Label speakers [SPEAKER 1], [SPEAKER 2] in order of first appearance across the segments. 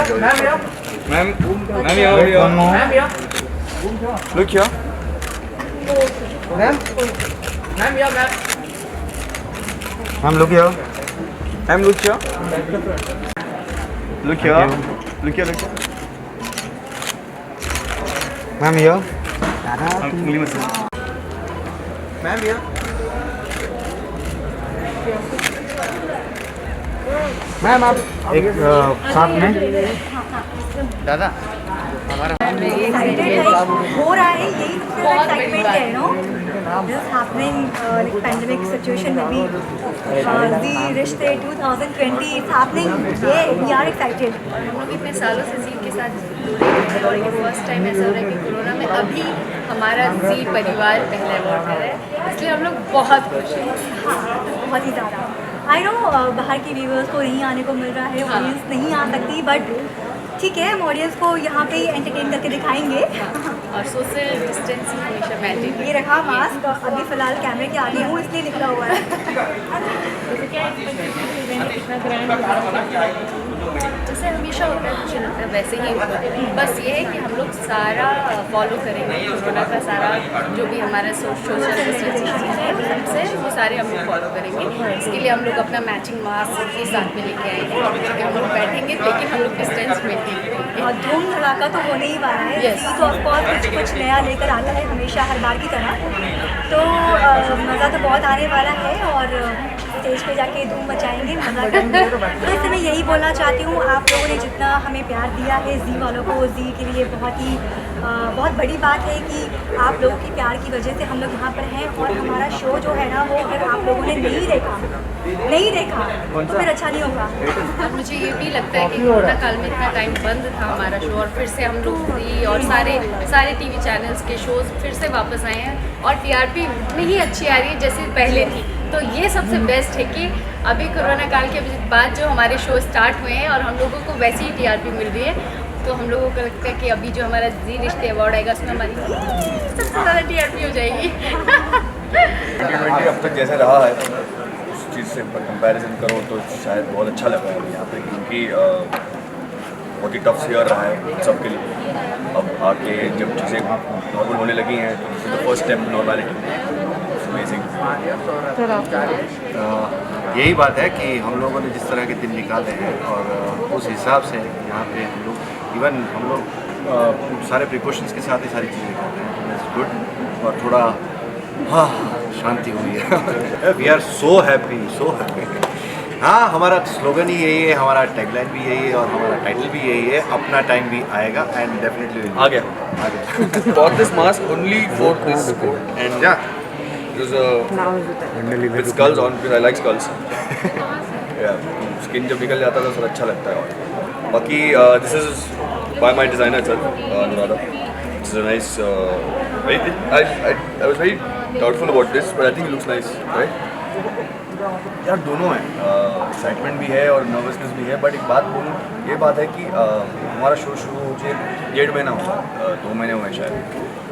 [SPEAKER 1] Ma'am, here. Look here.
[SPEAKER 2] Ma'am, look here.
[SPEAKER 1] Ma'am, look here. Look here. Look here.
[SPEAKER 2] Ma'am, here.
[SPEAKER 1] Ma'am, here.
[SPEAKER 2] Ma'am आप एक साथ में
[SPEAKER 1] दादा
[SPEAKER 3] हो रहा है, यही सबसे एक्साइटमेंट है no this happening like pandemic situation में भी दी रिश्ते 2020 इट्स हैपनिंग ये वी आर एक्साइटेड।
[SPEAKER 4] हम लोग इतने सालों से जी के साथ जुड़े हैं और ये फर्स्ट टाइम ऐसा हो रहा है कि कोरोना में अभी हमारा जी परिवार पहला अवार्ड कर रहा है, इसलिए हम लोग बहुत खुश हैं।
[SPEAKER 3] हाँ बहुत ही ज़्यादा आई नो बाहर के व्यूवर्स को नहीं आने को मिल रहा है, ऑडियंस नहीं आ सकती, बट ठीक है हम ऑडियंस को यहाँ पे ही एंटरटेन करके दिखाएंगे।
[SPEAKER 4] और सोशल डिस्टेंसिंग हमेशा मेंटेन
[SPEAKER 3] ये रखा मास्क, अभी फ़िलहाल कैमरे के आगे हूँ इसलिए निकला हुआ है।
[SPEAKER 4] जैसे हमेशा होता है मुझे लगता है वैसे ही होगा, बस ये है कि हम लोग सारा फॉलो करेंगे कोरोना का सारा जो भी हमारा सोशल डिस्टेंसिंग है से वो सारे हम लोग फॉलो करेंगे। इसके लिए हम लोग अपना मैचिंग मास्क के साथ में लेके आएंगे, हम लोग बैठेंगे लेकिन हम लोग डिस्टेंस मेंटेन करेंगे।
[SPEAKER 3] और धूम धड़ाका तो होने ही वाला है।
[SPEAKER 4] Yes.
[SPEAKER 3] तो ऑफकोर्स कुछ नया लेकर आता है हमेशा हर बार की तरह, तो मज़ा तो बहुत आने वाला है और स्टेज पे जाके धूम मचाएंगे, मज़ा करेंगे। तो इससे मैं यही बोलना चाहती हूँ आप लोगों ने जितना हमें प्यार दिया है जी वालों को, जी के लिए बहुत बड़ी बात है कि आप लोगों की प्यार की वजह से हम लोग यहाँ पर हैं और हमारा शो जो है ना वो अगर आप लोगों ने नहीं देखा तो फिर अच्छा नहीं होगा।
[SPEAKER 4] और मुझे ये भी लगता है कि कोरोना काल में इतना टाइम बंद था हमारा शो और फिर से हम लोग और सारे टीवी चैनल्स के शोज फिर से वापस आए हैं और टीआरपी में ही अच्छी आ रही है जैसे पहले थी। तो ये सबसे बेस्ट है कि अभी कोरोना काल के बाद जो हमारे शो स्टार्ट हुए हैं और हम लोगों को वैसी ही टीआरपी मिल रही है, तो हम लोगों को लगता है कि अभी जो हमारा जी रिश्ते अवार्ड आएगा उसमें हमारी सबसे ज़्यादा टीआरपी हो जाएगी।
[SPEAKER 5] 2020 अब तक जैसे रहा है उस चीज़ से कंपैरिजन करो तो शायद बहुत अच्छा लगा है यहाँ पे, क्योंकि बहुत ही टफ ईयर रहा है सबके लिए। अब आके जब चीज़ें नॉर्मल होने लगी हैं तो the first step normality. Amazing.
[SPEAKER 6] यही बात है कि हम लोगों ने जिस तरह के दिन निकाले हैं और उस हिसाब से यहाँ पे हम लोग इवन हम लोग सारे प्रिकॉशंस के साथ ही सारी चीज़ें कर रहे हैं। इट्स गुड और थोड़ा हाँ शांति हुई है। We are so happy so happy. हाँ हमारा स्लोगन ही यही है, हमारा टैगलाइन भी यही है और हमारा टाइटल भी यही है, अपना टाइम भी आएगा एंड डेफिनेटली
[SPEAKER 5] आ गया।
[SPEAKER 1] bought this mask only for this coat and
[SPEAKER 6] Yeah.
[SPEAKER 5] It was with skulls on because I like skulls. Yeah, skin जब निकल जाता है तो थोड़ा अच्छा लगता है। और बाकी this is by my designer sir, Anuradha. This is a nice. I was very doubtful about this, but I think it looks nice, right? यार दोनों है, एक्साइटमेंट भी है और नर्वसनेस भी है, बट एक बात बोलूँ, ये बात है कि हमारा शो शुरू हो जाए 1.5 महीना हुआ, 2 महीने हुए शायद।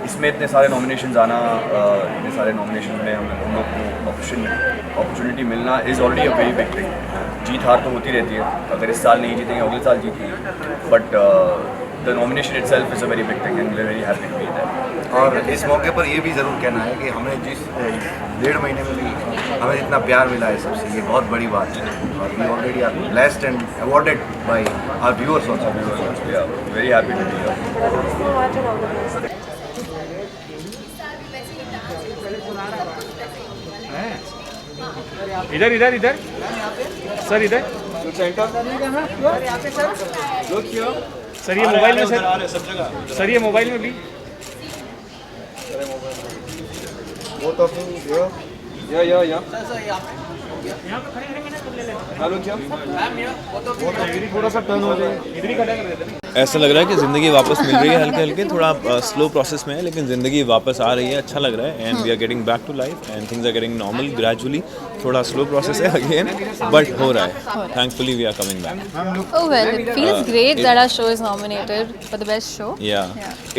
[SPEAKER 5] इसमें इतने सारे नॉमिनेशंस आना, इतने सारे नॉमिनेशन में हम लोग को अपॉर्चुनिटी मिलना is already a very big thing. जीत हार तो होती रहती है, अगर इस साल नहीं जीतेंगे अगले साल जीतेंगे, but the nomination itself is a very big thing and we are very happy to be there.
[SPEAKER 6] और इस मौके पर ये भी ज़रूर कहना है कि हमें जिस 1.5 महीने में भी हमें इतना प्यार मिला है सबसे, ये बहुत बड़ी बात है और we already are blessed and awarded by our viewers also.
[SPEAKER 5] Very happy to be here.
[SPEAKER 1] इधर इधर इधर सर, इधर सर, ये मोबाइल में सर ये मोबाइल में भी थोड़ा सा टर्न हो जाए, इधर ही खड़ा कर देते हैं।
[SPEAKER 7] ऐसा लग रहा है कि ज़िंदगी वापस मिल रही है हल्के हल्के, थोड़ा स्लो प्रोसेस में है लेकिन ज़िंदगी वापस आ रही है, अच्छा लग रहा है and we are getting back to life and things are getting normal gradually. थोड़ा स्लो प्रोसेस है अगेन बट हो रहा है, thankfully we are coming back.
[SPEAKER 8] Oh well, it feels great that our show is nominated for the best show.
[SPEAKER 7] Yeah,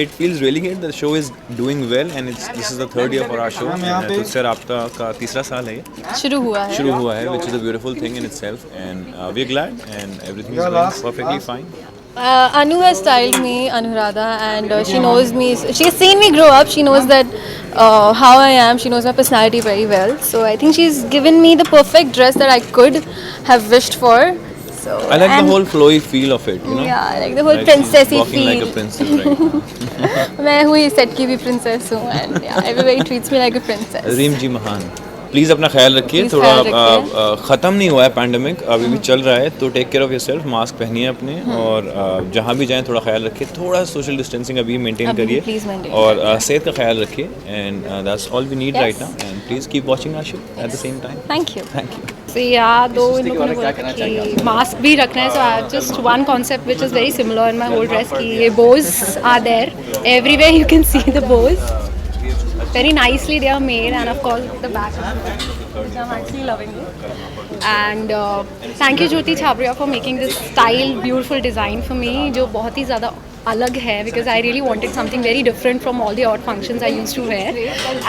[SPEAKER 7] it feels really great. The show is doing well and this is the 3rd year for our show. तुझसे राब्ता का 3रा साल है ये
[SPEAKER 8] शुरू हुआ है
[SPEAKER 7] which is a beautiful thing in itself and we are glad and everything is going perfectly fine.
[SPEAKER 8] Anu has styled me, Anuradha, and she knows me. She's seen me grow up. She knows that how I am. She knows my personality very well. So I think she's given me the perfect dress that I could have wished for. So
[SPEAKER 7] I like the whole flowy feel of it, you know.
[SPEAKER 8] Yeah, I like the whole
[SPEAKER 7] Like she's
[SPEAKER 8] princessy
[SPEAKER 7] walking
[SPEAKER 8] feel.
[SPEAKER 7] like a princess right now.
[SPEAKER 8] मैं हुई set की भी princess हूँ, and yeah, everybody treats me like a princess.
[SPEAKER 7] रीम जी महान, please अपना ख्याल रखिए।
[SPEAKER 8] Please
[SPEAKER 7] थोड़ा
[SPEAKER 8] ख्याल रखिए।
[SPEAKER 7] ख़त्म नहीं हुआ है पैंडमिक, अभी भी चल रहा है, तो take care of yourself, mask पहनिए अपने, और जहाँ भी जाएं थोड़ा ख्याल रखिए, थोड़ा सोशल डिस्टेंसिंग अभी मेंटेन
[SPEAKER 8] अभी
[SPEAKER 7] करिए,
[SPEAKER 8] please maintain
[SPEAKER 7] और सेहत का ख्याल रखिए, and that's all we need right now, and please keep watching our show at the same time.
[SPEAKER 8] Thank you.
[SPEAKER 7] Thank you.
[SPEAKER 9] So yeah, though इन लोगों ने बोला कि मास्क भी रखना है, so I have just one concept which is very similar in my whole dress कि ये bows are there everywhere, you can see the bows very nicely they are made, and of course the back which I'm actually loving it. And thank you Jyoti Chhabria for making this style beautiful design for me जो बहुत ही ज़्यादा अलग है, because I really wanted something very different from all the odd functions I used to wear,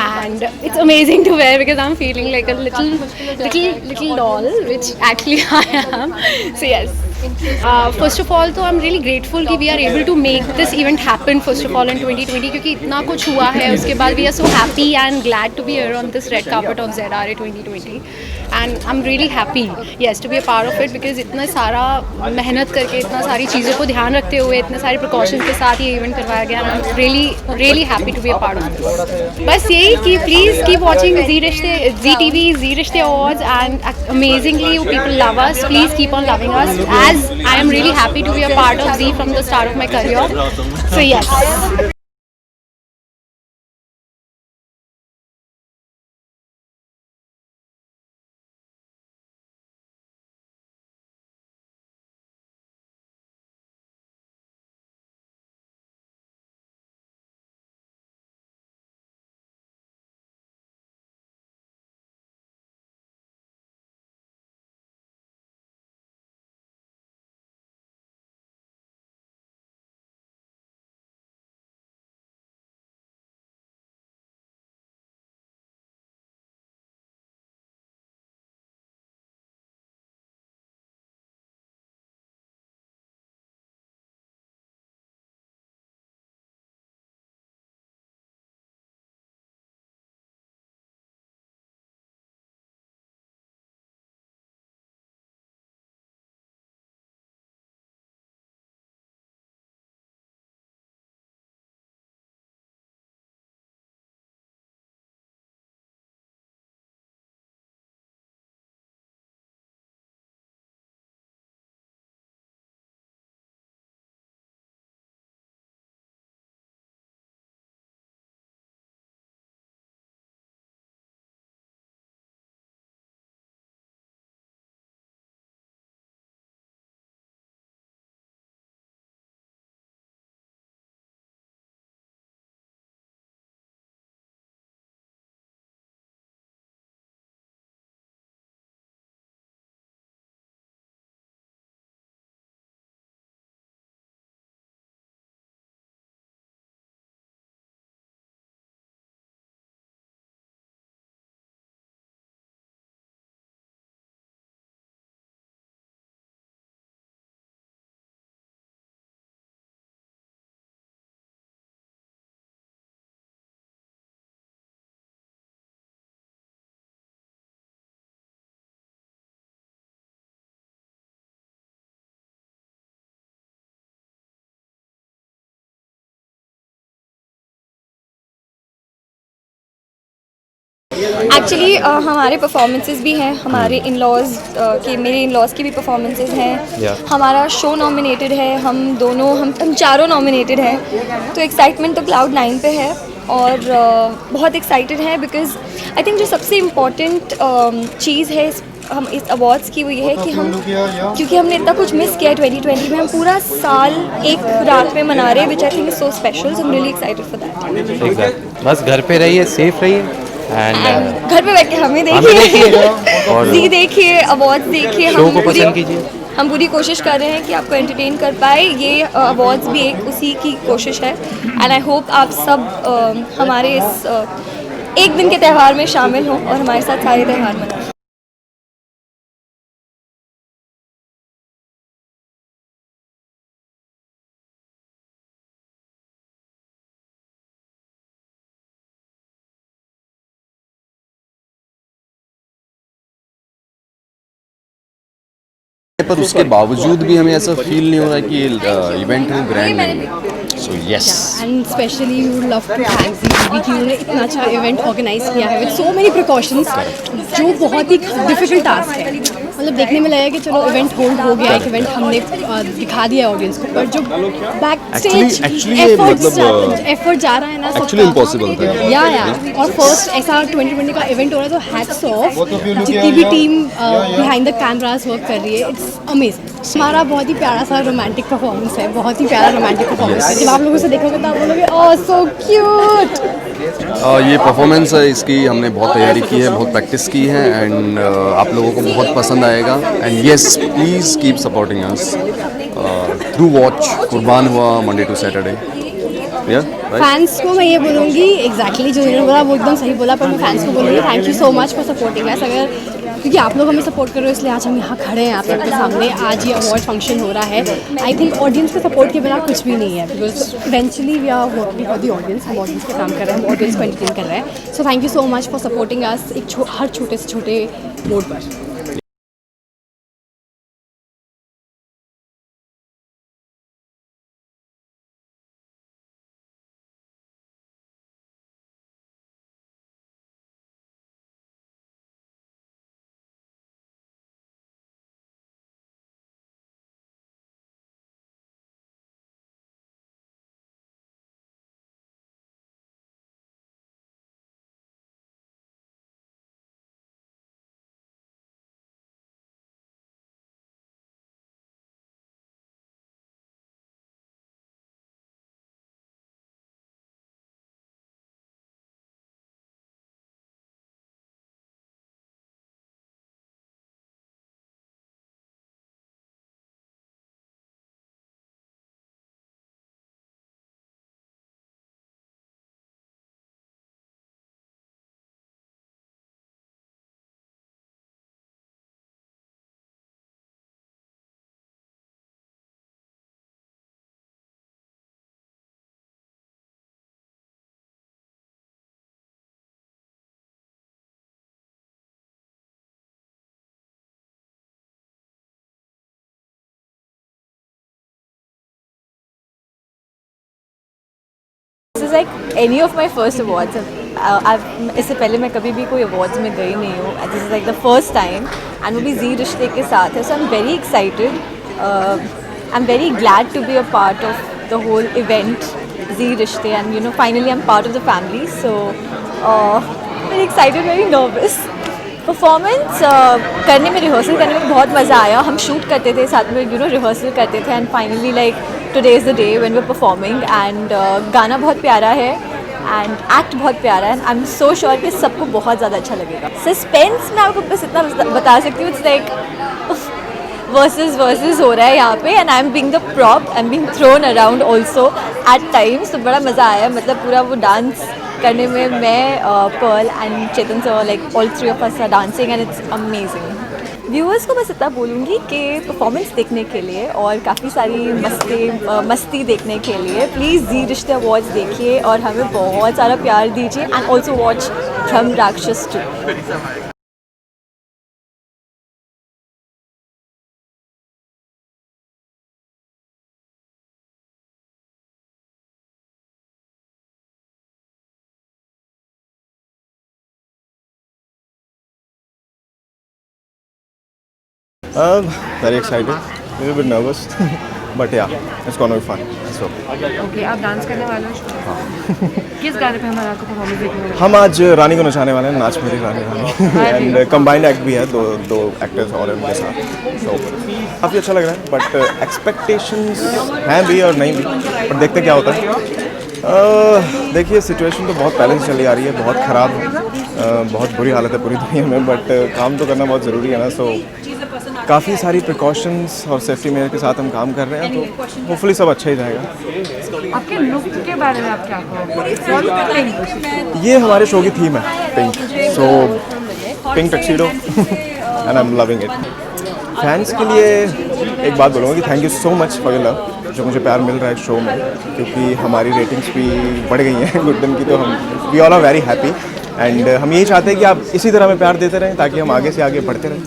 [SPEAKER 9] and it's amazing to wear because I'm feeling like a little doll, which actually I am. So yes, first of all तो I'm really grateful कि we are able to make this event happen first of all in 2020, क्योंकि इतना कुछ हुआ है, उसके बाद we are so happy and glad to be here on this red carpet of ZRA 2020, and I'm really happy yes to be a part of it, because इतना सारा मेहनत करके इतना सारी चीज़ों को ध्यान रखते हुए इतने सारे प्रिकॉशंस के साथ ये इवेंट करवाया गया, and I'm really happy to be a part of this. बस यही कि please keep watching Zee TV, Zee Rishte Awards, and amazingly you people love us. Please keep on loving us, as I am really happy to be a part of Zee from the start of my career. So yes.
[SPEAKER 3] Actually हमारे performances भी हैं, हमारे in laws के, मेरे in laws की भी performances हैं, हमारा शो नॉमिनेटेड है, हम चारों नॉमिनेटेड हैं, तो एक्साइटमेंट तो क्लाउड 9 पे है, और बहुत एक्साइटेड हैं, बिकॉज आई थिंक जो सबसे इम्पॉर्टेंट चीज़ है हम इस अवार्ड्स की वो ये है कि हम, क्योंकि हमने इतना कुछ मिस किया है 2020 में, हम पूरा साल एक रात में मना रहे हैं, which I think is so special, so I am really excited for that.
[SPEAKER 2] बस घर पे रहिए, सेफ रहिए, एंड
[SPEAKER 3] घर पे बैठ के हमें देखिए और ज़ी देखिए, अवार्ड्स देखिए,
[SPEAKER 2] शो को पसंद कीजिए।
[SPEAKER 3] हम पूरी कोशिश कर रहे हैं कि आपको एंटरटेन कर पाए, ये अवार्ड्स भी एक उसी की कोशिश है, एंड आई होप आप सब हमारे इस एक दिन के त्यौहार में शामिल हों और हमारे साथ सारे त्यौहार मनाएं।
[SPEAKER 10] पर उसके बावजूद भी हमें ऐसा फील नहीं हो रहा कि ये इवेंट है ग्रैंड नहीं है। So yes,
[SPEAKER 9] and specially we would love to thank ZeeTV कि उन्होंने इतना अच्छा इवेंट ऑर्गेनाइज किया है विद सो मेनी प्रिकॉशंस, जो बहुत ही डिफिकल्ट टास्क है। मतलब देखने में लगा कि चलो इवेंट होल्ड हो गया, एक इवेंट हमने दिखा दिया ऑडियंस को, पर जो बैक स्टेज एफर्ट जा रहा है ना,
[SPEAKER 10] एक्चुअली इम्पॉसिबल था।
[SPEAKER 9] या और फर्स्ट ऐसा 2020 का इवेंट हो रहा है, तो हैट्स ऑफ जितनी भी team behind the cameras work कर रही है, इट्स अमेजिंग। हमारा बहुत ही प्यारा सा रोमांटिक परफॉर्मेंस है, बहुत ही प्यारा रोमांटिक परफॉर्मेंस है। जब आप लोगों से देखोगे तो आप बोलोगे ओह सो क्यूट।
[SPEAKER 10] ये परफॉर्मेंस है, इसकी हमने बहुत तैयारी की है, बहुत प्रैक्टिस की है, एंड आप लोगों को बहुत पसंद आएगा। And yes, please keep supporting us, do watch. कुर्बान हुआ मंडे टू सैटरडे।
[SPEAKER 9] फैंस को मैं ये बोलूँगी, एग्जैक्टली जो उन्होंने बोला वो एकदम सही बोला, पर मैं फैंस को बोलूँगी thank you so much for supporting अस। अगर क्योंकि आप लोग हमें सपोर्ट कर रहे हो, इसलिए आज हम यहाँ खड़े हैं आप लोग के सामने, आज ये अवार्ड फंक्शन हो रहा है। आई थिंक ऑडियंस के सपोर्ट के बिना कुछ भी नहीं है, because eventually we are working for the audience. हम ऑडियंस के काम कर रहे हैं, हम ऑडियंस को एंटरटेन कर रहे हैं। So thank you so much for supporting us हर छोटे से छोटे मोड पर।
[SPEAKER 11] This is like any of my first awards. इससे पहले मैं कभी भी कोई अवार्ड्स में गई नहीं हूँ, this is like the first time, and वो भी जी रिश्ते के साथ है। So I am very excited, I am very glad to be a part of the whole event Zee Rishtey, and you know finally I am part of the family. So very excited, very nervous. Performance करने में, rehearsal करने में बहुत मज़ा आया। हम shoot करते थे साथ में, यू नो रिहर्सल करते थे, and finally like today is the day when we are performing. And गाना बहुत प्यारा है एंड एक्ट बहुत प्यारा है, and I am so sure कि सबको बहुत ज़्यादा अच्छा लगेगा। सस्पेंस मैं आपको बस इतना बता सकती हूँ, इट्स लाइक वर्सेस हो रहा है यहाँ पे, and I am being the prop, I am being throne around also eight times. तो बड़ा मज़ा आया, मतलब पूरा वो डांस करने में। मैं Pearl and Chetan sir, like all three of us are dancing and it's amazing. Viewers को बस इतना बोलूँगी कि परफॉर्मेंस देखने के लिए और काफ़ी सारी मस्ती देखने के लिए प्लीज़ जी रिश्ते अवार्ड्स देखिए और हमें बहुत सारा प्यार दीजिए, एंड ऑल्सो वॉच ब्रह्म राक्षस 2।
[SPEAKER 12] Very excited, a little bit nervous, but yeah, it's gonna be fun. So.
[SPEAKER 13] Okay, आप डांस करने वाले हो? हाँ। किस गाने पे हमारा आपको परफॉर्मेंस देखने को?
[SPEAKER 12] हम आज रानी को नचाने वाले हैं, नाच मेरी रानी रानी, एंड कंबाइंड एक्ट भी है, दो एक्टर्स और उनके साथ। तो काफ़ी अच्छा लग रहा है, बट एक्सपेक्टेशंस हैं भी और नहीं भी, पर देखते क्या होता है। देखिए, सिचुएशन तो बहुत पहले से चली आ रही है, बहुत ख़राब है, बहुत बुरी हालत है पूरी दुनिया में, बट काम तो करना बहुत ज़रूरी है ना। सो काफ़ी सारी प्रिकॉशंस और सेफ्टी मेजर के साथ हम काम कर रहे हैं, तो होपफुली सब अच्छा ही जाएगा।
[SPEAKER 13] आपके लुक के बारे में आप क्या कहोगे?
[SPEAKER 12] ये हमारे शो की थीम है, pink. So pink tuxedo and I am loving it. Fans के लिए एक बात बोलूँगा कि thank you so much for your love, जो मुझे प्यार मिल रहा है शो में, क्योंकि हमारी रेटिंग्स भी बढ़ गई हैं गुड दिन की। तो हम we all are very happy, and हम यही चाहते हैं कि आप इसी तरह में प्यार देते रहें ताकि हम आगे से आगे बढ़ते रहें।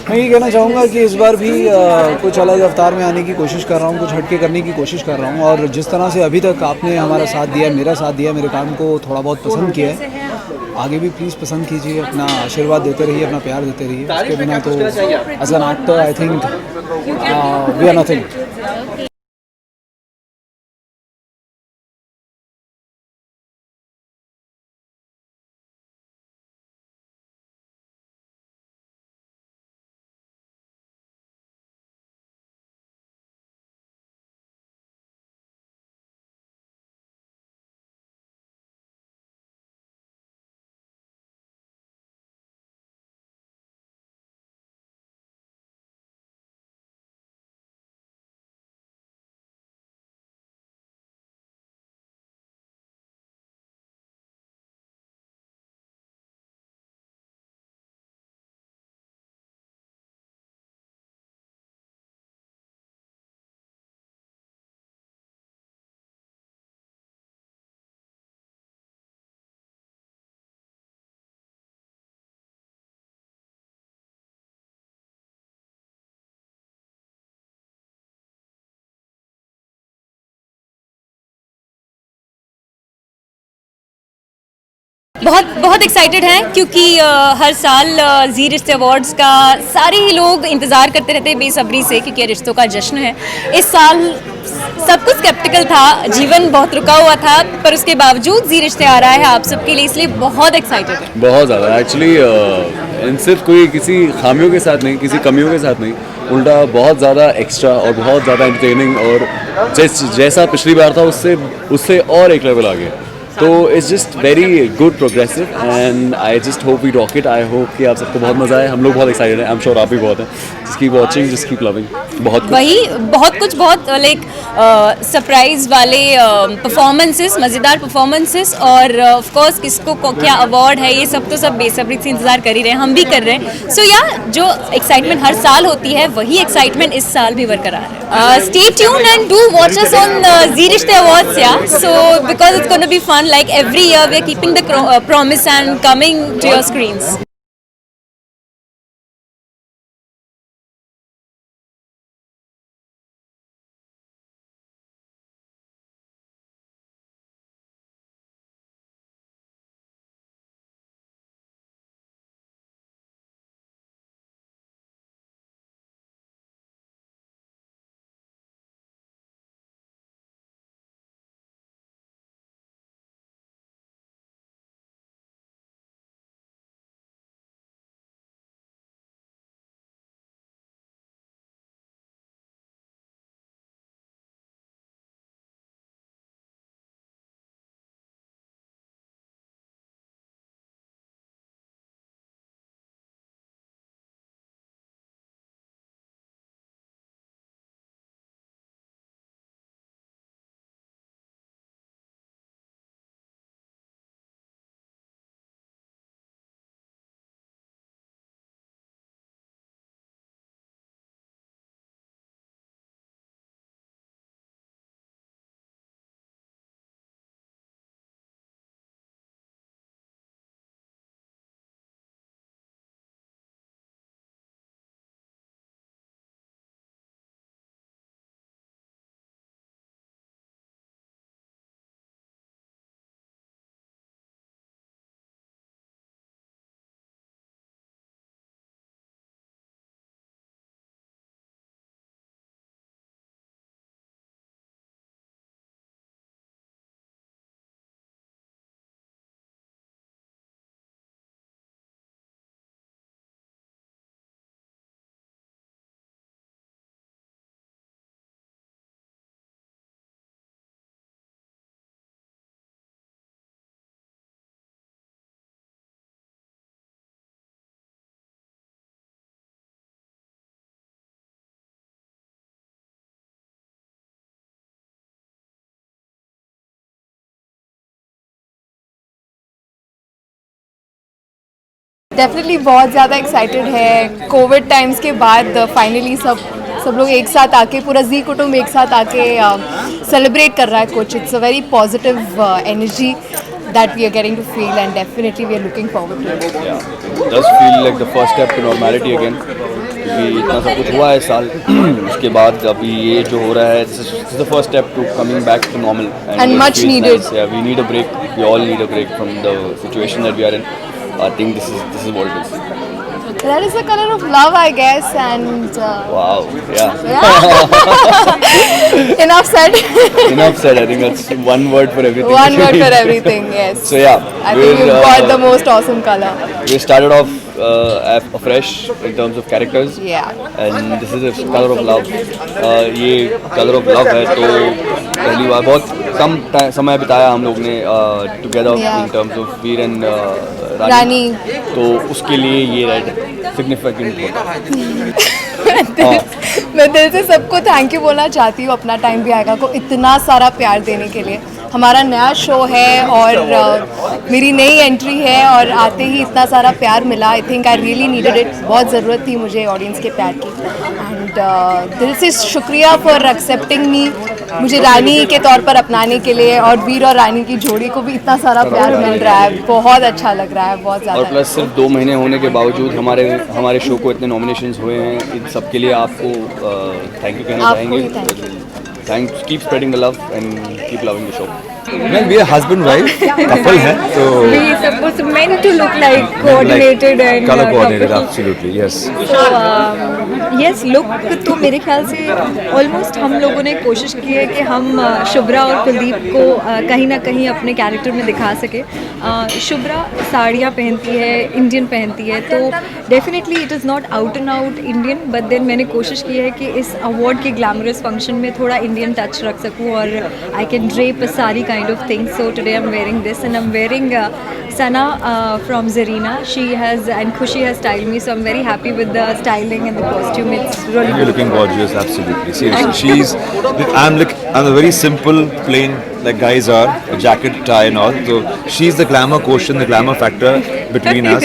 [SPEAKER 14] मैं ये कहना चाहूँगा कि इस बार भी कुछ अलग अवतार में आने की कोशिश कर रहा हूँ, कुछ हटके करने की कोशिश कर रहा हूँ। और जिस तरह से अभी तक आपने हमारा साथ दिया, मेरा साथ दिया, मेरे काम को थोड़ा बहुत पसंद किया है, आगे भी प्लीज़ पसंद कीजिए, अपना आशीर्वाद देते रहिए, अपना प्यार देते रहिए। उसके बिना तो as an actor I think we are nothing.
[SPEAKER 15] बहुत बहुत एक्साइटेड हैं क्योंकि हर साल जी रिश्ते अवार्ड्स का सारे ही लोग इंतज़ार करते रहते हैं बेसब्री से, क्योंकि ये रिश्तों का जश्न है। इस साल सब कुछ स्केप्टिकल था, जीवन बहुत रुका हुआ था, पर उसके बावजूद जी रिश्ते आ रहा है आप सबके लिए, इसलिए बहुत एक्साइटेड है।
[SPEAKER 10] बहुत ज़्यादा एक्चुअली सिर्फ कोई किसी खामियों के साथ नहीं, किसी कमियों के साथ नहीं, उल्टा बहुत ज़्यादा एक्स्ट्रा और बहुत ज़्यादा एंटरटेनिंग, और जैसा पिछली बार था उससे और एक लेवल आ गया। तो it's just very good progressive and I just hope we rock it. I hope कि आप सबको बहुत मज़ा आए, हम लोग बहुत एक्साइटेड हैं, आई एम श्योर आप भी बहुत हैं। Just keep watching, just keep loving. बहुत
[SPEAKER 15] लाइक सरप्राइज वाले परफॉर्मेंसेस, मज़ेदार परफॉर्मेंसेस, और ऑफ कोर्स किसको क्या अवार्ड है, ये सब तो सब बेसब्री से इंतज़ार कर ही रहे हैं, हम भी कर रहे हैं। सो या जो एक्साइटमेंट हर साल होती है वही एक्साइटमेंट इस साल भी बरकरार है। Stay tuned and do watch us on Zee Rishtey awards, yeah so because it's gonna be fun. Like every year we are keeping the promise and coming to your screens.
[SPEAKER 16] Definitely बहुत ज़्यादा एक्साइटेड है। Covid times के बाद finally सब लोग एक साथ आके, पूरा जी कुटुंब एक साथ आके सेलिब्रेट कर रहा है कुछ। It's a very positive energy that we are getting to feel, and definitely we are looking forward to it.
[SPEAKER 5] Yeah, it does feel like the first step to normality again. क्योंकि इतना सब कुछ हुआ है साल उसके बाद अभी ये जो हो रहा है this is the first step to coming back to normal
[SPEAKER 16] And
[SPEAKER 5] it
[SPEAKER 16] much
[SPEAKER 5] feels
[SPEAKER 16] needed.
[SPEAKER 5] nice. Yeah, we need a break. We all need a break from the situation that we are in. I think this is what it is.
[SPEAKER 16] That is the color of love, I guess, and
[SPEAKER 5] Wow, yeah.
[SPEAKER 16] enough said.
[SPEAKER 5] Enough said. I think that's one word for everything.
[SPEAKER 16] One word for everything, yes.
[SPEAKER 5] So yeah,
[SPEAKER 16] I think you've got the most awesome color.
[SPEAKER 5] We started off afresh in terms of characters.
[SPEAKER 16] Yeah.
[SPEAKER 5] And this is a color of love. ये color of love है तो पहली बार बहुत कम समय बिताया हम लोग ने together in terms of Veer and रानी तो उसके लिए ये रेड सिग्निफिकेंट होता है।
[SPEAKER 16] मैं दिल से सबको थैंक यू बोलना चाहती हूँ अपना टाइम भी आएगा को इतना सारा प्यार देने के लिए। हमारा नया शो है और मेरी नई एंट्री है और आते ही इतना सारा प्यार मिला। आई think I really needed it. बहुत ज़रूरत थी मुझे ऑडियंस के प्यार की एंड दिल से शुक्रिया फॉर एक्सेप्टिंग मी, मुझे रानी के तौर पर अपनाने के लिए, और वीर और रानी की जोड़ी को भी इतना सारा प्यार मिल रहा है। बहुत अच्छा लग रहा है, बहुत ज़्यादा।
[SPEAKER 5] और प्लस सिर्फ 2 महीने होने के बावजूद हमारे शो को इतने नॉमिनेशंस हुए हैं, इन सब के लिए आपको थैंक यू कहना चाहेंगे। Thanks, keep spreading the love and keep loving the show.
[SPEAKER 17] Well, we are husband wife couple है तो
[SPEAKER 18] we supposed meant to look like coordinated and
[SPEAKER 17] color coordinated absolutely yes.
[SPEAKER 18] So yes, look तो मेरे ख्याल से almost हम लोगों ने कोशिश की है कि हम शुभ्रा और कुलदीप को कहीं ना कहीं अपने कैरेक्टर में दिखा सके। शुभ्रा साड़ियाँ पहनती है, इंडियन पहनती है, तो definitely it is not out and out Indian, but then मैंने कोशिश की है कि इस अवार्ड के ग्लैमरस फंक्शन में थोड़ा इंडियन टच रख सकूँ और आई कैन ड्रेप अ सारी kind of thing. So today I'm wearing this and I'm wearing Sana from Zarina. She has and Khushi has styled me, so I'm very happy with the styling and the costume. It's really
[SPEAKER 17] You're looking gorgeous, absolutely. Seriously, I'm a very simple, plain like guys are, a jacket, tie and all. So she's the glamour quotient, the glamour factor between us.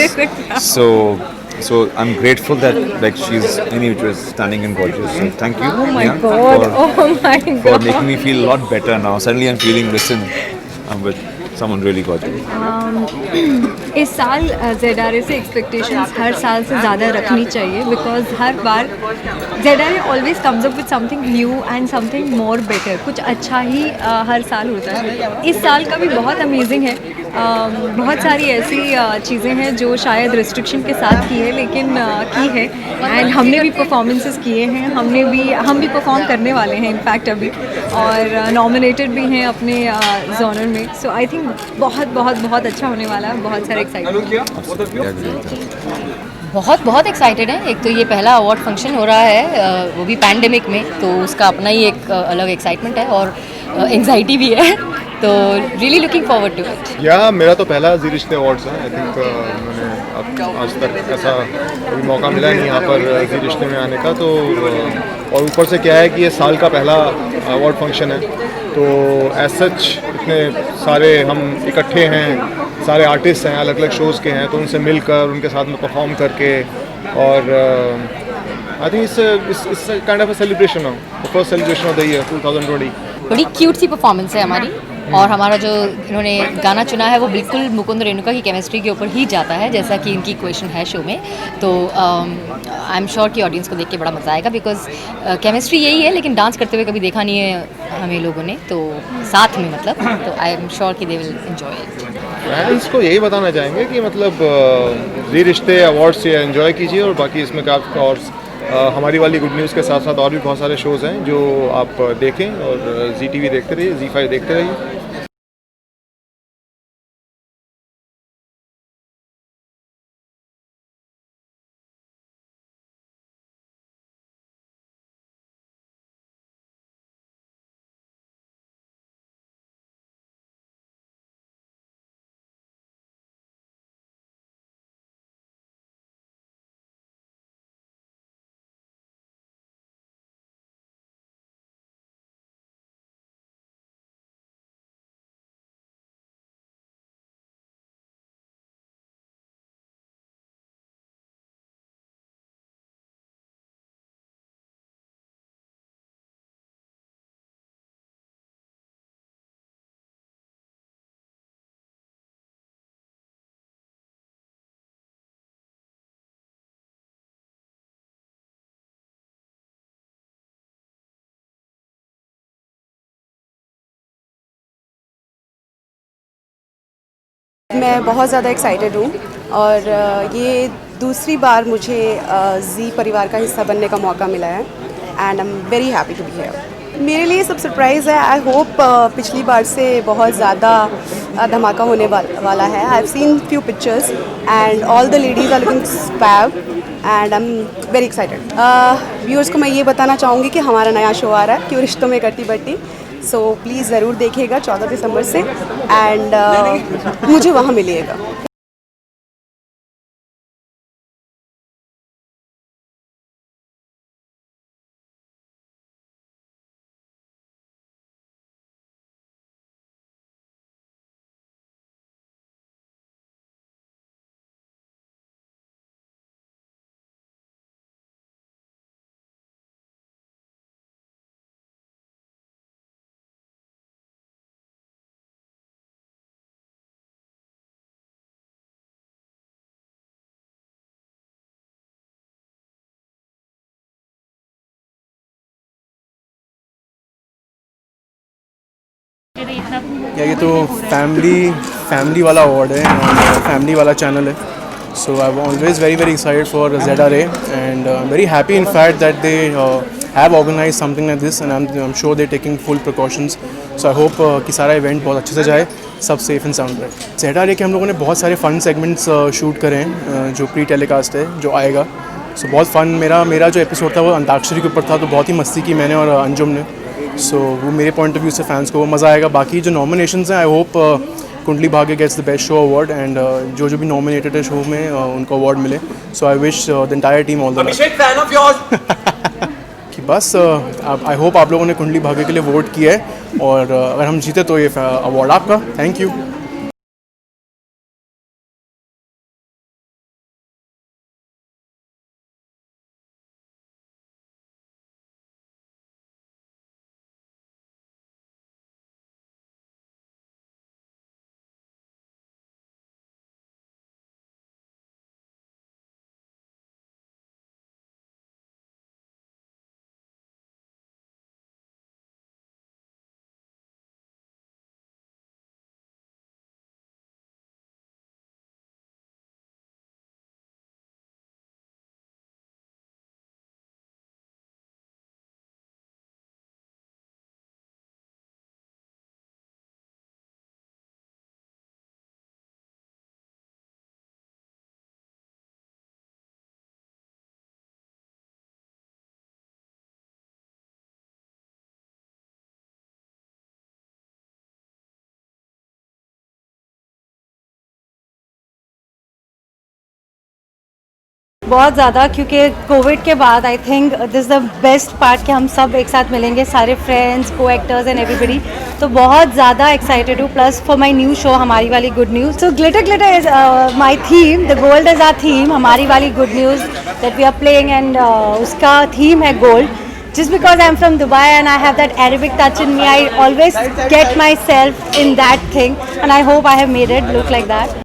[SPEAKER 17] So I'm grateful that like she's was stunning and gorgeous. So thank you.
[SPEAKER 18] Oh my
[SPEAKER 17] Neha,
[SPEAKER 18] God! Oh my God!
[SPEAKER 17] for making me feel a lot better now. Suddenly I'm feeling, listen, I'm with someone really gorgeous.
[SPEAKER 18] इस साल ZRA से expectations हर साल से ज़्यादा रखनी चाहिए, because her bar ZRA always comes up with something new and something more better. कुछ अच्छा ही हर साल होता है। इस साल का भी बहुत अमेजिंग है। बहुत सारी ऐसी चीज़ें हैं जो शायद रिस्ट्रिक्शन के साथ की है, लेकिन की है एंड हमने भी परफॉर्मेंसेस किए हैं, हम भी परफॉर्म करने वाले हैं इनफैक्ट अभी, और नॉमिनेटेड भी हैं अपने जोनर में। सो आई थिंक बहुत बहुत बहुत अच्छा होने वाला है। बहुत सारे
[SPEAKER 15] बहुत एक्साइटेड है। एक तो ये पहला अवार्ड फंक्शन हो रहा है, वो भी पैंडेमिक में, तो उसका अपना ही एक अलग एक्साइटमेंट है और एंजाइटी भी है, तो really looking forward to it.
[SPEAKER 12] या मेरा तो पहला जी रिश्ते अवार्ड्स है। आई थिंक मैंने अब आज तक ऐसा कभी मौका मिला नहीं यहाँ पर जी रिश्ते में आने का, तो और ऊपर से क्या है कि ये साल का पहला अवार्ड फंक्शन है, तो एज सच इतने सारे हम इकट्ठे हैं, सारे आर्टिस्ट हैं, अलग अलग शोज़ के हैं, तो उनसे मिलकर उनके साथ में परफॉर्म करके, और आई think it's kind of a celebration of the first celebration of the year 2020।
[SPEAKER 15] बड़ी क्यूट सी परफॉर्मेंस है हमारी, और हमारा जो इन्होंने गाना चुना है वो बिल्कुल मुकुंद रेणुका की केमिस्ट्री के ऊपर ही जाता है, जैसा कि इनकी क्वेश्चन है शो में। तो आई एम श्योर कि ऑडियंस को देख के बड़ा मज़ा आएगा, बिकॉज केमिस्ट्री यही है, लेकिन डांस करते हुए कभी देखा नहीं है हमें लोगों ने, तो साथ में मतलब, तो आई एम श्योर कि they will enjoy it.
[SPEAKER 12] Parents को यही बताना चाहेंगे कि मतलब जी रिश्ते अवार्ड्स ये एंजॉय कीजिए, और बाकी इसमें काफ़ी और हमारी वाली गुड न्यूज़ के साथ साथ और भी बहुत सारे शोज़ हैं जो आप देखें, और ZTV देखते रहिए, ZEE5 देखते रहिए।
[SPEAKER 19] मैं बहुत ज़्यादा एक्साइटेड हूँ और ये दूसरी बार मुझे जी परिवार का हिस्सा बनने का मौका मिला है and I am very happy to be here. मेरे लिए सब सरप्राइज़ है। आई होप पिछली बार से बहुत ज़्यादा धमाका होने वाला है। I have seen few pictures and all the ladies are looking superb and I am very excited. Viewers को मैं ये बताना चाहूँगी कि हमारा नया शो आ रहा है क्यों रिश्तों में कटी बट्टी, सो प्लीज़ ज़रूर देखिएगा 14 दिसंबर से एंड मुझे वहाँ मिलिएगा।
[SPEAKER 12] या ये तो फैमिली वाला अवार्ड है और फैमिली वाला चैनल है, so I am always very excited for ZRA and I am very happy in fact that they have organise something like this and I am sure they taking full precautions. So I hope कि सारा event बहुत अच्छे से जाए, सब safe and sound रहे। ZRA के हम लोगों ने बहुत सारे फन सेगमेंट्स शूट करे हैं जो प्री टेलीकास्ट है जो आएगा, सो बहुत फन। मेरा जो एपिसोड था वो अंताक्षरी के ऊपर था, तो बहुत ही मस्ती की मैंने और अंजुम ने, सो वो मेरे पॉइंट ऑफ व्यू से फैंस को वो मज़ा आएगा। बाकी जो नॉमिनेशंस हैं आई hope Kundali Bhagya gets the best show award and जो भी नॉमिनेटेड है शो में उनको अवार्ड मिले। So I wish the entire team all the best. कि बस आई होप आप लोगों ने कुंडली भाग्य के लिए वोट किया है और अगर हम जीते तो ये अवार्ड आपका। Thank you.
[SPEAKER 20] बहुत ज़्यादा, क्योंकि कोविड के बाद I think this the best part कि हम सब एक साथ मिलेंगे, सारे फ्रेंड्स, को एक्टर्स एंड एवरीबडी। तो बहुत ज़्यादा एक्साइटेड हूँ। Plus for my new show हमारी वाली good news, so glitter glitter is my theme, the gold is our theme, हमारी वाली good news that we are playing and उसका थीम है gold. Just because I'm from Dubai and I have that Arabic touch in me, I always get myself in that thing and I hope I have made it look like that.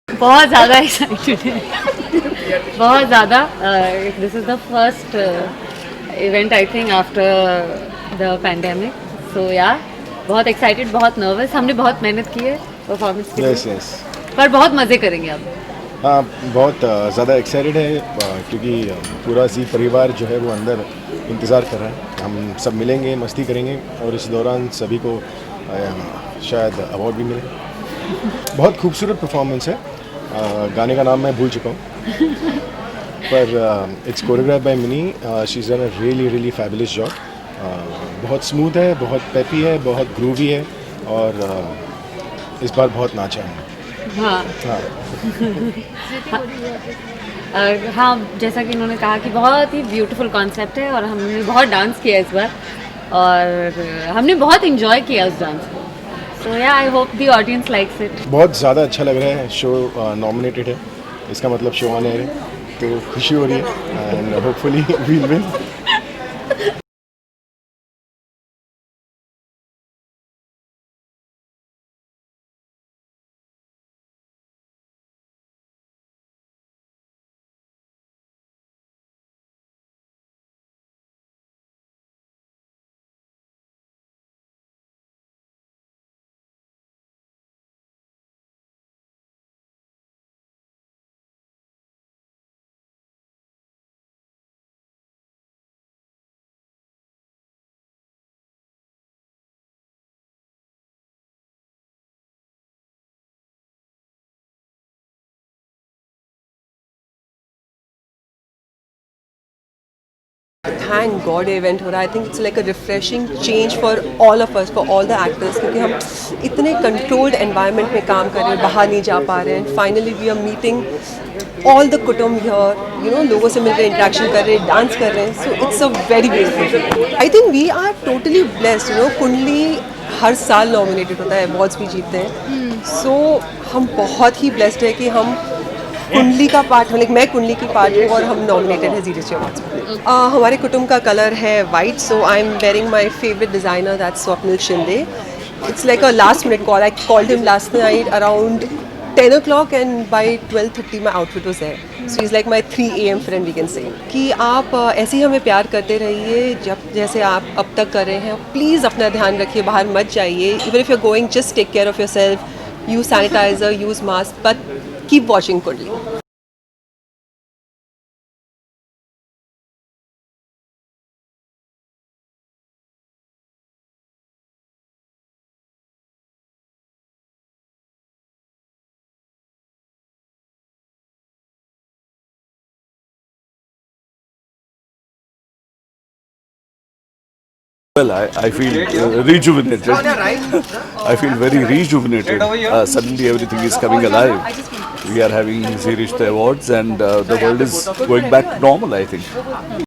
[SPEAKER 21] बहुत ज़्यादा excited है, बहुत ज़्यादा। This is the first event I think after the pandemic, so yeah बहुत excited, बहुत nervous. हमने बहुत मेहनत की है परफॉर्मेंस के लिए, पर बहुत मज़े करेंगे अब।
[SPEAKER 22] हाँ, बहुत ज़्यादा एक्साइटेड है क्योंकि पूरा जी परिवार जो है वो अंदर इंतज़ार कर रहा है। हम सब मिलेंगे, मस्ती करेंगे और इस दौरान सभी को शायद अवार्ड भी मिले। बहुत खूबसूरत परफॉर्मेंस है। गाने का नाम मैं भूल चुका हूँ पर it's choreograph by Mini. She is done a really fabulous job. बहुत स्मूथ है, बहुत पेपी है, बहुत ग्रूवी है और इस बार बहुत नाचा है।
[SPEAKER 21] हाँ, हाँ, जैसा कि इन्होंने कहा कि बहुत ही ब्यूटीफुल कॉन्सेप्ट है और हमने बहुत डांस किया इस बार और हमने बहुत इंजॉय किया उस डांस को. सो या I hope the audience likes it.
[SPEAKER 22] बहुत ज़्यादा अच्छा लग रहा है. शो नॉमिनेटेड है, इसका मतलब शो ऑन एयर है, तो खुशी हो रही है and hopefully we'll win.
[SPEAKER 4] Thank God event हो रहा है. I think it's like a refreshing change for all of us, for all the actors, क्योंकि हम इतने कंट्रोल्ड एनवायरनमेंट में काम कर रहे हैं, बाहर नहीं जा पा रहे हैं. Finally we are meeting all the kutumb here, you know, लोगों से मिलकर इंटरेक्शन कर रहे हैं, डांस कर रहे हैं. So it's a very beautiful. I think we are totally blessed. You know, Kundali हर साल नॉमिनेटेड होता है, अवार्ड्स भी जीतते हैं. सो हम बहुत ही ब्लेस्ड है कि हम कुंडली का पार्ट, लाइक मैं कुंडली की पार्ट हूँ और हम नॉमिनेटेड है जी रिची अवार्ड्स में. हमारे कुटुंब का कलर है white, so I am wearing my favourite designer, that's Swapnil Shinde. It's like a last minute call. I called him last night around 10 o'clock and by 12:30 my outfit was there. So he's like my 3 AM friend, we can say. कि आप ऐसे ही हमें प्यार करते रहिए जब जैसे आप अब तक कर रहे हैं. प्लीज़ अपना ध्यान रखिए, बाहर मत जाइए. Even if you're going, just take care of yourself. Use sanitizer, use mask, but keep watching Kundli.
[SPEAKER 6] Well, I feel rejuvenated. I feel very rejuvenated. Suddenly everything is coming alive. We are having Zee Rishta Awards and the world is going back to normal, I think.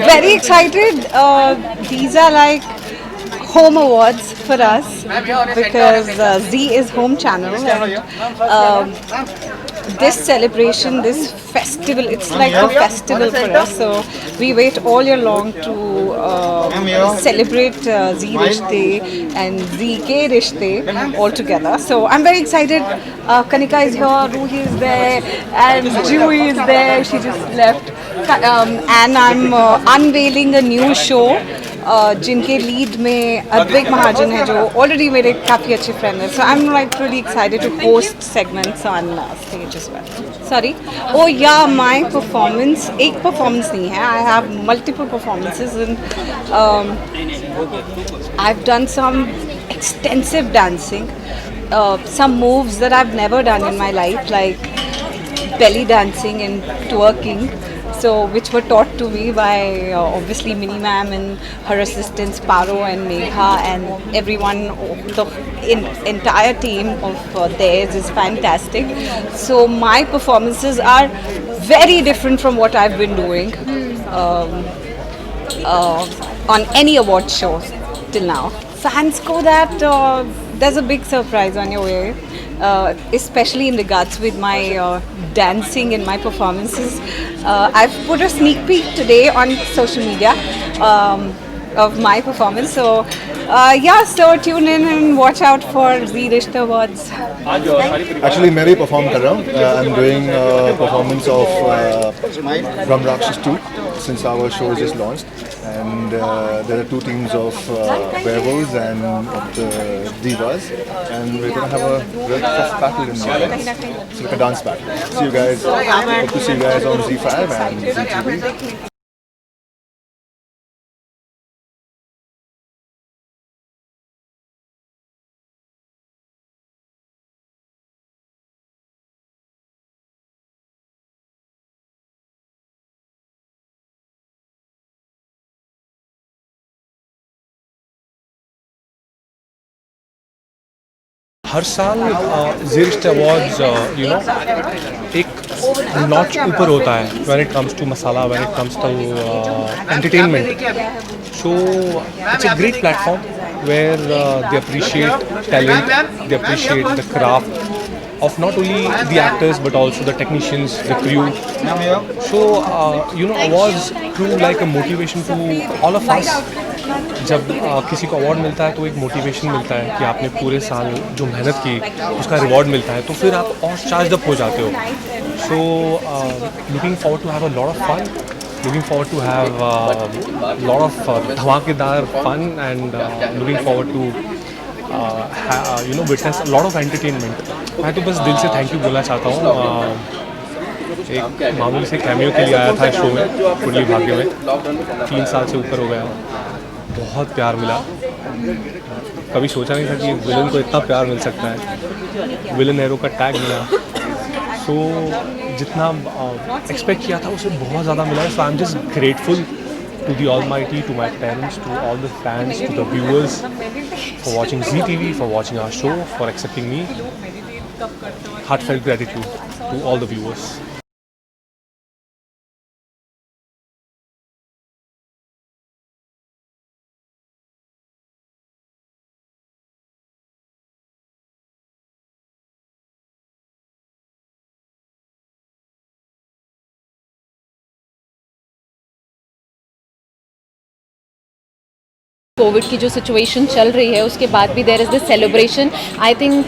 [SPEAKER 23] Very excited. These are like home awards for us because Zee is home channel. And, this celebration, this festival, it's like a festival for us. So we wait all year long to celebrate Zee Rishte and Zee Ke Rishte all together. So I'm very excited. Kanika is here, Ruhi is there, and Juhi is there. She just left. And I'm unveiling a new show. जिनके lead में अद्वैत महाजन है जो already मेरे काफ़ी अच्छे friend हैं. So I am like really excited to host segments on stage as well. Sorry, oh yeah my performance एक performance नहीं है. I have multiple performances and I have done some extensive dancing, some moves that I've never done in my life, like belly dancing and twerking. So, which were taught to me by obviously Mini Ma'am and her assistants Paro and Megha and everyone. The entire team of theirs is fantastic. So my performances are very different from what I've been doing on any award show till now. fans को that there's a big surprise on your way, especially in regards with my dancing and my performances. I've put a sneak peek today on social media of my performance, so yeah, so tune in and watch out for Zee Rishte Awards.
[SPEAKER 22] Actually मैं भी perform कर रहा हूँ. I'm doing performance of Ram Rakshas 2 since our show is just launched, and there are two teams of werewolves and of the divas, and we're gonna have a real tough battle in the end. So like a dance battle. See you guys. Hope to see you guys on Z5 and ZTV.
[SPEAKER 1] हर साल ज़ी रिश्ते awards एक notch ऊपर होता है when it comes to masala, when it comes to entertainment. So it's a great platform where they appreciate talent, they appreciate the craft of not only the actors but also the technicians, the crew. So awards prove like a motivation to all of us. जब किसी को award मिलता है तो एक motivation मिलता है कि आपने पूरे साल जो मेहनत की उसका रिवॉर्ड मिलता है, तो फिर आप और चार्ज अप हो जाते हो. So looking forward to have a lot of fun, looking forward to have a lot of धमाकेदार fun, and looking forward to witness a lot of entertainment. मैं तो बस दिल से थैंक यू बोलना चाहता हूँ. एक मामूली से कैमियो के लिए आया था शो में, कुंडली भाग्य में. 3 साल से ऊपर हो गया, बहुत प्यार मिला. कभी सोचा नहीं था कि विलन को इतना प्यार मिल सकता है. विलन एरो का टैग मिला, सो जितना एक्सपेक्ट किया था उससे बहुत ज़्यादा मिला. So I am just grateful to the Almighty, to my parents, to all the fans, to the viewers for watching Zee TV, for watching our show, for accepting me. Heartfelt gratitude to all the viewers.
[SPEAKER 9] Covid की जो situation चल रही है उसके बाद भी there is this celebration. I think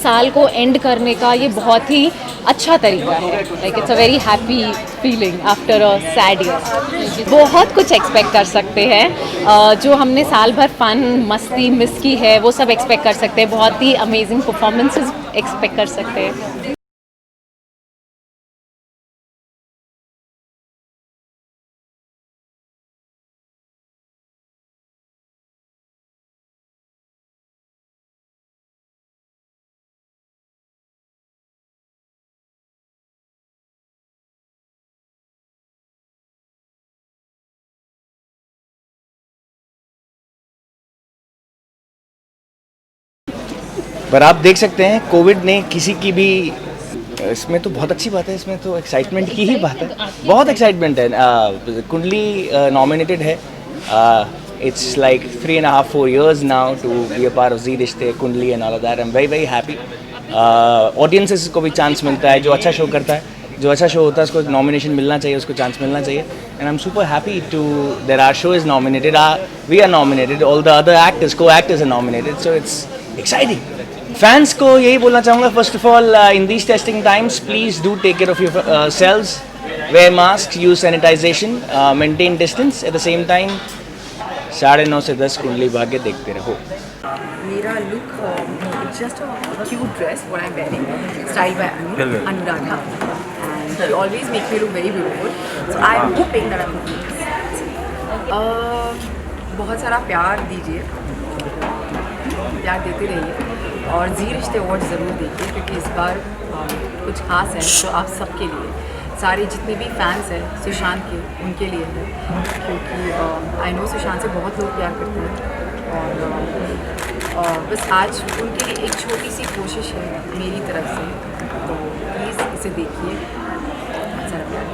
[SPEAKER 9] साल को एंड करने का ये बहुत ही अच्छा तरीका है. Like it's a very happy feeling after a sad year. बहुत कुछ एक्सपेक्ट कर सकते हैं. जो हमने साल भर फन मस्ती मिस की है वो सब एक्सपेक्ट कर सकते हैं. बहुत ही अमेजिंग परफॉर्मेंसेस एक्सपेक्ट कर सकते हैं.
[SPEAKER 7] पर आप देख सकते हैं कोविड ने किसी की भी, इसमें तो बहुत अच्छी बात है, इसमें तो एक्साइटमेंट की ही बात है. बहुत एक्साइटमेंट है. कुंडली नॉमिनेटेड है. It's like 3.5-4 years now to be a part of Zee Rishtey, Kundali and all of that. I am very very happy. Audiences को भी चांस मिलता है. जो अच्छा शो करता है, जो अच्छा शो होता है उसको नॉमिनेशन मिलना चाहिए, उसको चांस मिलना चाहिए. And I am super happy to their our show is nominated, we are nominated, all the other actors को actors are nominated. So it's exciting. Fans को यही बोलना चाहूँगा, first of all in these testing times please do take care of yourselves, wear mask, use sanitization, maintain distance. At the same time 9:30 से 10 कुंडली भाग्य देखते रहो.
[SPEAKER 8] मेरा look just a cute dress what I am wearing, style by Anuradha, and she always make me look very beautiful. So I am hoping that I am looking. बहुत सारा प्यार दीजिए, प्यार देते रहिए, और ज़ी रिश्ते अवार्ड ज़रूर देखिए क्योंकि इस बार कुछ खास है. तो आप सबके लिए, सारे जितने भी फैंस हैं सुशांत के, उनके लिए है, क्योंकि आई नो सुशांत से बहुत लोग प्यार करते हैं. और बस आज उनके लिए एक छोटी सी कोशिश है मेरी तरफ से, तो प्लीज़ इसे देखिए. बहुत सारा प्यार.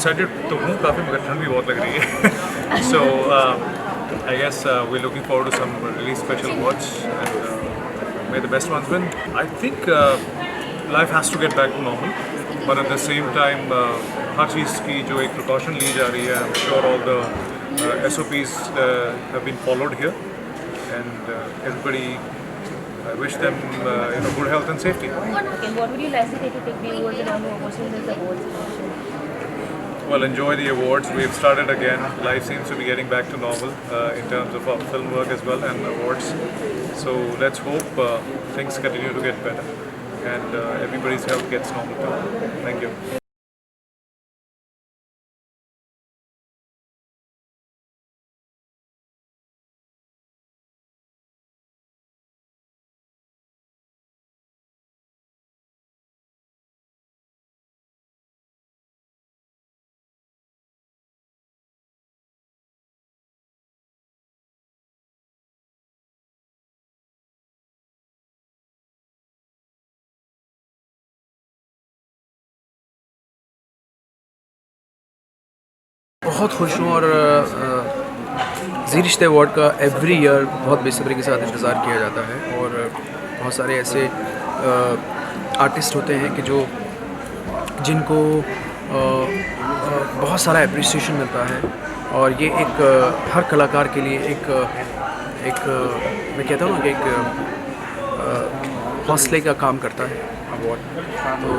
[SPEAKER 2] एक्साइटेड तो हूँ काफ़ी, मगर ठंड भी बहुत लग रही है. So I guess we're looking forward to some really special awards. And may the best ones win. I think life has to get back to normal, but at the same time हर चीज़ की जो एक precaution ली जा रही है, I'm sure all the SOPs have been followed here, and everybody. I wish them good health and safety.
[SPEAKER 13] Okay, what would you like to take the awards around the awards?
[SPEAKER 2] Well, enjoy the awards. We've started again. Life seems to be getting back to normal in terms of our film work as well and awards. So let's hope things continue to get better and everybody's health gets normal too. Thank you.
[SPEAKER 3] बहुत खुश हूँ और ज़ी रिश्ते award का every year बहुत बेसब्री के साथ इंतज़ार किया जाता है और बहुत सारे ऐसे आर्टिस्ट होते हैं कि जिनको बहुत सारा एप्रिसिएशन मिलता है और ये एक हर कलाकार के लिए एक मैं कहता हूँ ना कि एक हौसले का काम करता है अवार्ड. तो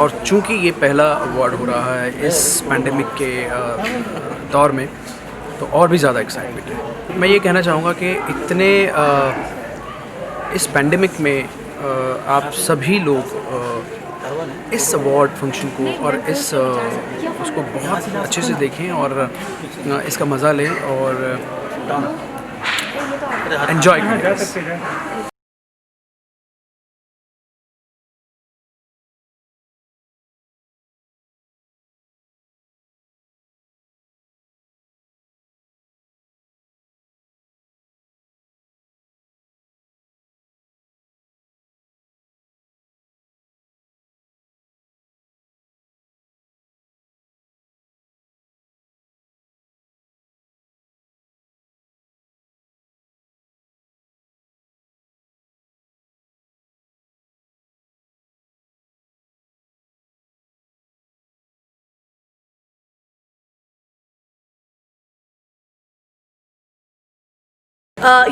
[SPEAKER 3] और चूँकि ये पहला अवार्ड हो रहा है इस पैंडेमिक के दौर में, तो और भी ज़्यादा एक्साइटमेंट है. मैं ये कहना चाहूँगा कि इतने इस पैंडेमिक में आप सभी लोग इस अवार्ड फंक्शन को और उसको बहुत अच्छे से देखें और इसका मज़ा लें और एंजॉय करें.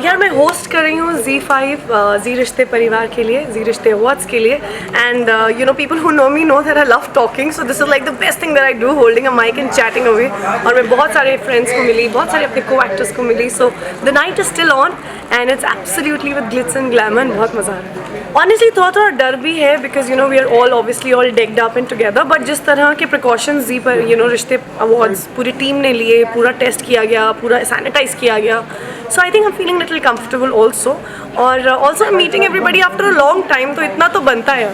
[SPEAKER 11] यार मैं होस्ट कर रही हूँ Z5 ज़ी रिश्ते परिवार के लिए, ज़ी रिश्ते अवार्ड्स के लिए. And you know people who know me know that I love talking, so this is like the best thing that I do, holding a mic and chatting away. और मैं बहुत सारे फ्रेंड्स को मिली, बहुत सारे अपने को एक्टर्स को मिली. So the night is still on and it's absolutely with glitz and glamour. बहुत मज़ा आ रहा है. ऑनेस्टली थोड़ा डर भी है because you know we are all obviously all decked up and together, but जिस तरह के प्रिकॉशंस ज़ी पर यू नो रिश्ते अवार्ड्स पूरी टीम ने लिए, पूरा टेस्ट किया गया, पूरा सैनिटाइज किया गया. So I think I am feeling little comfortable also. और also meeting everybody after a long time, तो इतना तो बनता है.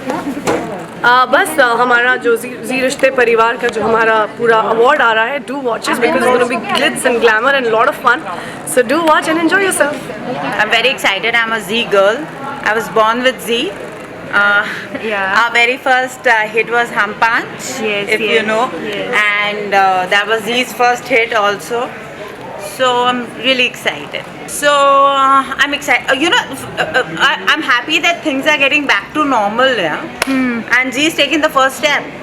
[SPEAKER 11] बस हमारा जो ज़ी रिश्ते परिवार का जो हमारा पूरा अवार्ड आ रहा है, do watch it because it's gonna be glitz and glamour and lot of fun. So do watch and enjoy yourself.
[SPEAKER 24] I am very excited. I am a Z girl. I was born with Z. Our very first hit was Hum Panch, if you know, and that was Z's first hit also. So I'm really excited. So I'm excited. You know, I'm happy that things are getting back to normal. Yeah. And Z's taking the first step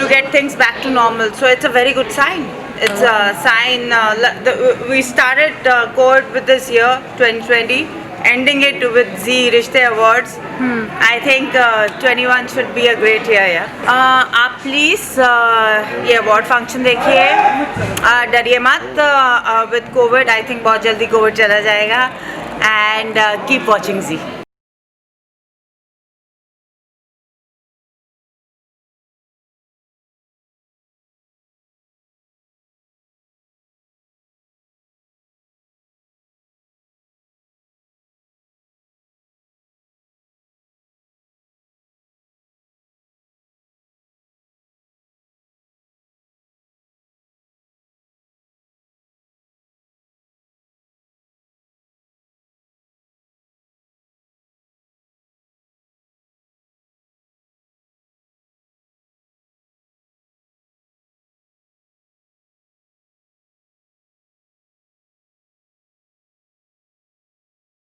[SPEAKER 24] to get things back to normal. So it's a very good sign. It's a sign. We started COVID with this year, 2020. Ending it with Z Rishte Awards. I think 21 should be a great year. Yeah. आप please ये award function देखिए, डरिए मत. With Covid I think बहुत जल्दी Covid चला जाएगा. And keep watching Z.